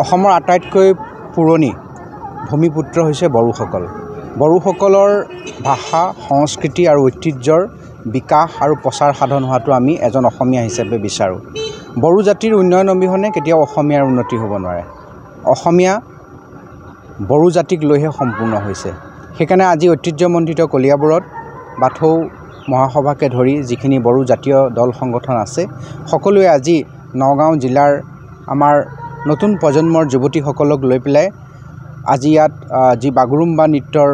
অসমৰ আটাইতকৈ পুৰণি ভূমিপুত্ৰ হৈছে বড়োসকল। বড়োসকলৰ ভাষা, সংস্কৃতি আৰু ঐতিহ্যৰ বিকাশ আৰু প্ৰচাৰ সাধন হোৱাটো আমি এজন অসমীয়া হিচাপে বিচাৰোঁ। বড়ো জাতিৰ উন্নয়ন অবিহনে কেতিয়াও অসমীয়াৰ উন্নতি হ'ব নোৱাৰে। অসমীয়া বড়ো জাতিক লৈহে সম্পূৰ্ণ হৈছে। সেইকাৰণে আজি ঐতিহ্যমণ্ডিত কলিয়াবৰত বাথৌ মহাসভাকে ধৰি যিখিনি বড়ো জাতীয় দল সংগঠন আছে, সকলোৱে আজি নগাঁও জিলাৰ আমাৰ নতুন প্ৰজন্মৰ যুৱতীসকলক লৈ পেলাই আজি ইয়াত যি বাগুৰুম্বা নৃত্যৰ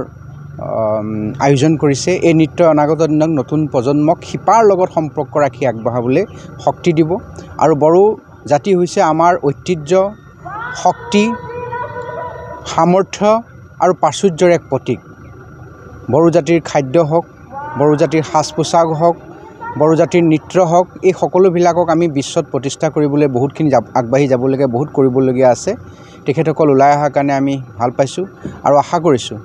আয়োজন কৰিছে, এই নৃত্য অনাগত দিনত নতুন প্ৰজন্মক শিপাৰ লগত সম্পৰ্ক ৰাখি আগবঢ়াবলৈ শক্তি দিব। আৰু বড়ো জাতি হৈছে আমাৰ ঐতিহ্য, শক্তি, সামৰ্থ্য আৰু প্ৰাচুৰ্যৰ এক প্ৰতীক। বড়ো জাতিৰ খাদ্য হওক, বড়ো জাতিৰ সাজ পোছাক হওক, বড়ো জাতিৰ নৃত্য হওক, এই সকলোবিলাকক আমি বিশ্বত প্ৰতিষ্ঠা কৰিবলৈ বহুতখিনি আগবাঢ়ি যাবলগীয়া, বহুত কৰিবলগীয়া আছে। তেখেতসকল ওলাই অহাৰ কাৰণে আমি ভাল পাইছোঁ আৰু আশা কৰিছোঁ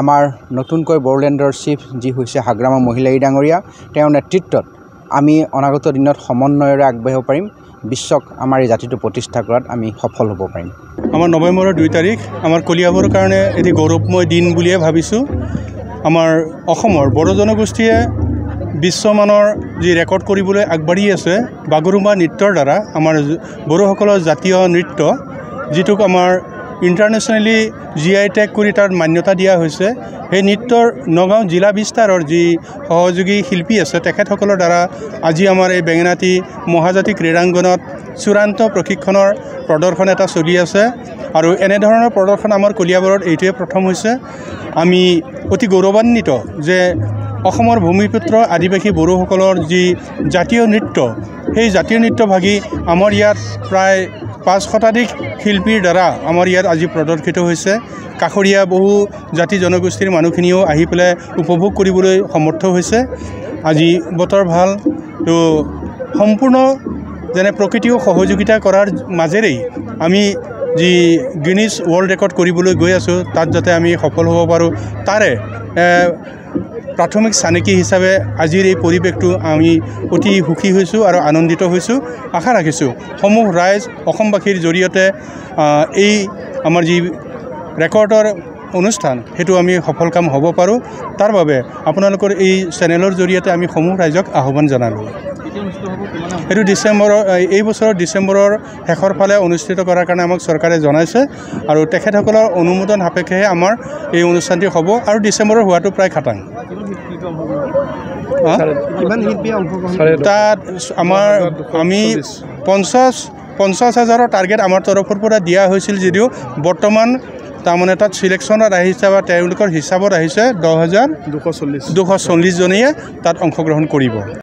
আমাৰ নতুনকৈ বড়োলেণ্ডৰ চিফ যি হৈছে হাগ্ৰামা মহিলাৰী ডাঙৰীয়া, তেওঁৰ নেতৃত্বত আমি অনাগত দিনত সমন্বয়েৰে আগবাঢ়িব পাৰিম। বিশ্বক আমাৰ এই জাতিটো প্ৰতিষ্ঠা কৰাত আমি সফল হ'ব পাৰিম। আমাৰ নৱেম্বৰৰ 2 তাৰিখ আমাৰ কলিয়াবৰৰ কাৰণে এটি গৌৰৱময় দিন বুলিয়ে ভাবিছোঁ। আমাৰ অসমৰ বড়ো জনগোষ্ঠীয়ে বিশ্বমানৰ যি ৰেকৰ্ড কৰিবলৈ আগবাঢ়ি আছে বাগুৰুম্বা নৃত্যৰ দ্বাৰা, আমাৰ বড়োসকলৰ জাতীয় নৃত্য, যিটোক আমাৰ ইণ্টাৰনেশ্যনেলি GI টেগ কৰি তাত মান্যতা দিয়া হৈছে। সেই নৃত্যৰ নগাঁও জিলা বিস্তাৰৰ যি সহযোগী শিল্পী আছে, তেখেতসকলৰ দ্বাৰা আজি আমাৰ এই বেঙেনাআটী মহাজাতি ক্ৰীড়াংগণত চূড়ান্ত প্ৰশিক্ষণৰ প্ৰদৰ্শন এটা চলি আছে। আৰু এনেধৰণৰ প্ৰদৰ্শন আমাৰ কলিয়াবৰত এইটোৱে প্ৰথম হৈছে। আমি অতি গৌৰৱান্বিত যে অসমৰ ভূমিপুত্ৰ আদিবাসী বড়োসকলৰ যি জাতীয় নৃত্য, সেই জাতীয় নৃত্যভাগী আমাৰ ইয়াত প্ৰায় 5 শতাধিক শিল্পীৰ দ্বাৰা আমাৰ ইয়াত আজি প্ৰদৰ্শিত হৈছে। কাষৰীয়া বহু জাতি জনগোষ্ঠীৰ মানুহখিনিও আহি পেলাই উপভোগ কৰিবলৈ সমৰ্থ হৈছে। আজি বতৰ ভাল, তো সম্পূৰ্ণ যেনে প্ৰকৃতিও সহযোগিতা কৰাৰ মাজেৰেই আমি যি গিনিজ ৱৰ্ল্ড ৰেকৰ্ড কৰিবলৈ গৈ আছোঁ, তাত যাতে আমি সফল হ'ব পাৰোঁ, তাৰে প্ৰাথমিক চানেকি হিচাপে আজিৰ এই পৰিৱেশটো আমি অতি সুখী হৈছোঁ আৰু আনন্দিত হৈছোঁ। আশা ৰাখিছোঁ সমূহ ৰাইজ অসমবাসীৰ জৰিয়তে এই আমাৰ যি ৰেকৰ্ডৰ অনুষ্ঠান, সেইটো আমি সফল কাম হ'ব পাৰোঁ। তাৰ বাবে আপোনালোকৰ এই চেনেলৰ জৰিয়তে আমি সমূহ ৰাইজক আহ্বান জনালোঁ। এইটো এই বছৰৰ ডিচেম্বৰৰ শেষৰ ফালে অনুষ্ঠিত কৰাৰ কাৰণে আমাক চৰকাৰে জনাইছে আৰু তেখেতসকলৰ অনুমোদন সাপেক্ষেহে আমাৰ এই অনুষ্ঠানটি হ'ব। আৰু ডিচেম্বৰৰ হোৱাটো প্ৰায় খাটাং। তাত আমি 50,000ৰ টাৰ্গেট আমাৰ তৰফৰ পৰা দিয়া হৈছিল যদিও বৰ্তমান তাৰমানে তাত চিলেকশ্যনত আহিছে বা তেওঁলোকৰ হিচাপত আহিছে 10,240 জনেই তাত অংশগ্ৰহণ কৰিব।